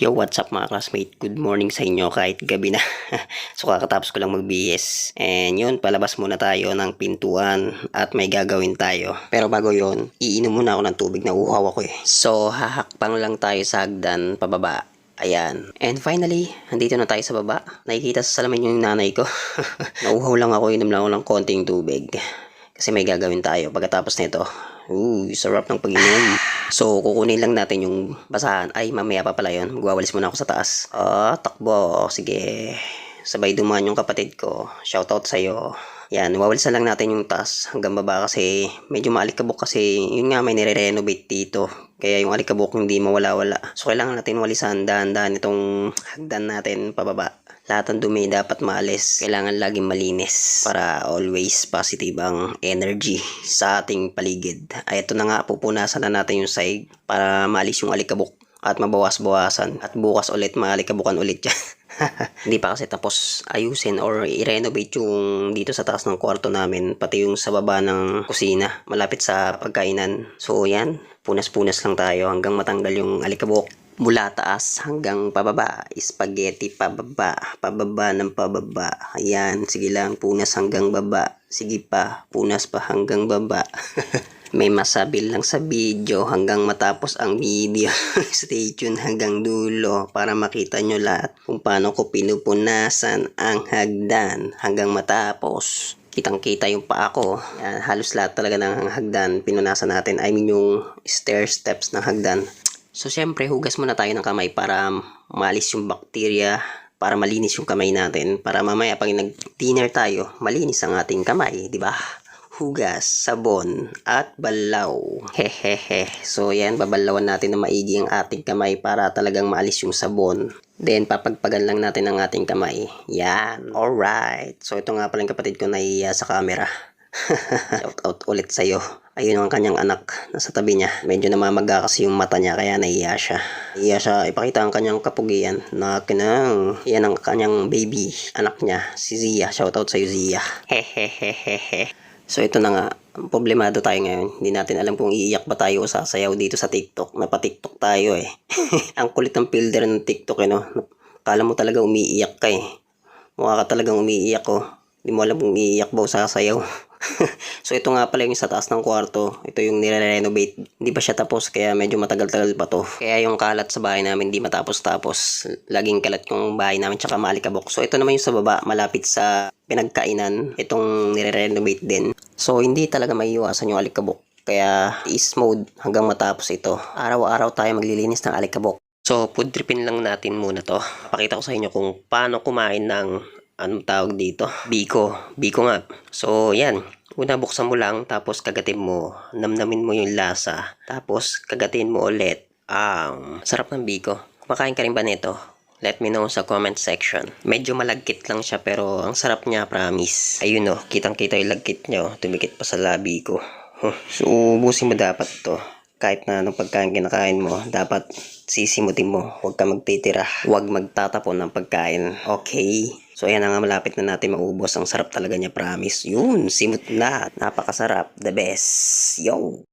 Yo, what's up mga classmate? Good morning sa inyo kahit gabi na. So kakatapos ko lang mag-BS. And yun, palabas muna tayo ng pintuan at may gagawin tayo. Pero bago yun, iinom muna ako ng tubig na uhaw ako eh. So hahakbang lang tayo sa hagdan pababa. Ayan. And finally, andito na tayo sa baba. Nakikita sa salamin yung nanay ko. Nauhaw lang ako, inom lang ako ng konting tubig. Kasi may gagawin tayo pagkatapos nito. Sarap ng pag-inom. So, kukunin lang natin yung basahan. Ay, mamaya pa pala yun. Magwawalis muna ako sa taas. Takbo. Sige. Sabay dumaan yung kapatid ko. Shoutout sa'yo. Yan, wawalisan lang natin yung taas hanggang baba kasi medyo maalikabok kasi yun nga may nire-renovate dito. Kaya yung alikabok hindi mawala-wala. So, kailangan natin walisan dahan-dahan itong hagdan natin pababa. Lahat ng dumi dapat maalis. Kailangan laging malinis para always positive ang energy sa ating paligid. Ay, ito na nga, pupunasan na natin yung sahig para maalis yung alikabok at mabawas-bawasan. At bukas ulit, maalikabukan ulit yan. Hindi pa kasi tapos ayusin or i-renovate yung dito sa taas ng kwarto namin. Pati yung sa baba ng kusina, malapit sa pagkainan. So, yan, punas-punas lang tayo hanggang matanggal yung alikabok. Mula taas hanggang pababa, spaghetti pababa, pababa ng pababa. Ayan, sige lang, punas hanggang baba. Sige pa, punas pa hanggang baba. May masabi lang sa video hanggang matapos ang video. Stay tuned hanggang dulo para makita nyo lahat kung paano ko pinupunasan ang hagdan hanggang matapos. Kitang-kita yung paa ko. Yan, halos lahat talaga ng hagdan pinunasan natin. I mean yung stair steps ng hagdan. So, syempre, hugas muna tayo ng kamay para maalis yung bakterya, para malinis yung kamay natin, para mamaya pag nag-dinner tayo, malinis ang ating kamay, di ba? Hugas, sabon, at balaw. Hehehe. So, yan, babalawan natin na maigi ang ating kamay para talagang maalis yung sabon. Then, papagpagan lang natin ang ating kamay. Yan. Alright. So, ito nga pala yung kapatid ko na sa camera. Shout out ulit sa'yo. Ayun ang kanyang anak nasa tabi niya. Medyo namamaga kasi yung mata niya kaya naiya siya. Naiya siya ipakita ang kanyang kapugian na kinang. Yan ang kanyang baby, anak niya, si Zia. Shout out sa'yo, Zia. Hehehehehe. So ito na nga, problemado tayo ngayon. Hindi natin alam kung iiyak ba tayo o sasayaw dito sa TikTok. Napa-TikTok tayo eh. Ang kulit ng filter ng TikTok eh no. Kala mo talaga umiiyak ka eh. Mukha ka talagang umiiyak oh. Hindi mo alam kung iiyak ba o sasayaw. So ito nga pala yung sa taas ng kwarto. Ito yung nire-renovate. Hindi pa siya tapos kaya medyo matagal-tagal pa to. Kaya yung kalat sa bahay namin hindi matapos-tapos. Laging kalat yung bahay namin tsaka maalikabok. So ito naman yung sa baba malapit sa pinagkainan. Itong nire-renovate din. So hindi talaga maiiwasan yung alikabok. Kaya is mode hanggang matapos ito. Araw-araw tayo maglilinis ng alikabok. So food tripin lang natin muna to. Pakita ko sa inyo kung paano kumain ng anong tawag dito? Biko. Biko nga. So, yan. Una, buksan mo lang, tapos kagatin mo. Namnamin mo yung lasa. Tapos, kagatin mo ulit. Sarap ng biko. Kumakain ka rin ba nito? Let me know sa comment section. Medyo malagkit lang siya, pero ang sarap niya, promise. Ayun o, kitang-kita yung lagkit nyo. Tumikit pa sa labi ko. So, ubusin mo dapat to. Kahit na anong pagkain kinakain mo, dapat sisimutin mo. Huwag ka magtitira. Huwag magtatapon ng pagkain. Okay? So, ayan na nga, malapit na natin maubos. Ang sarap talaga niya, promise. Yun, simut na. Napakasarap. The best. Yo!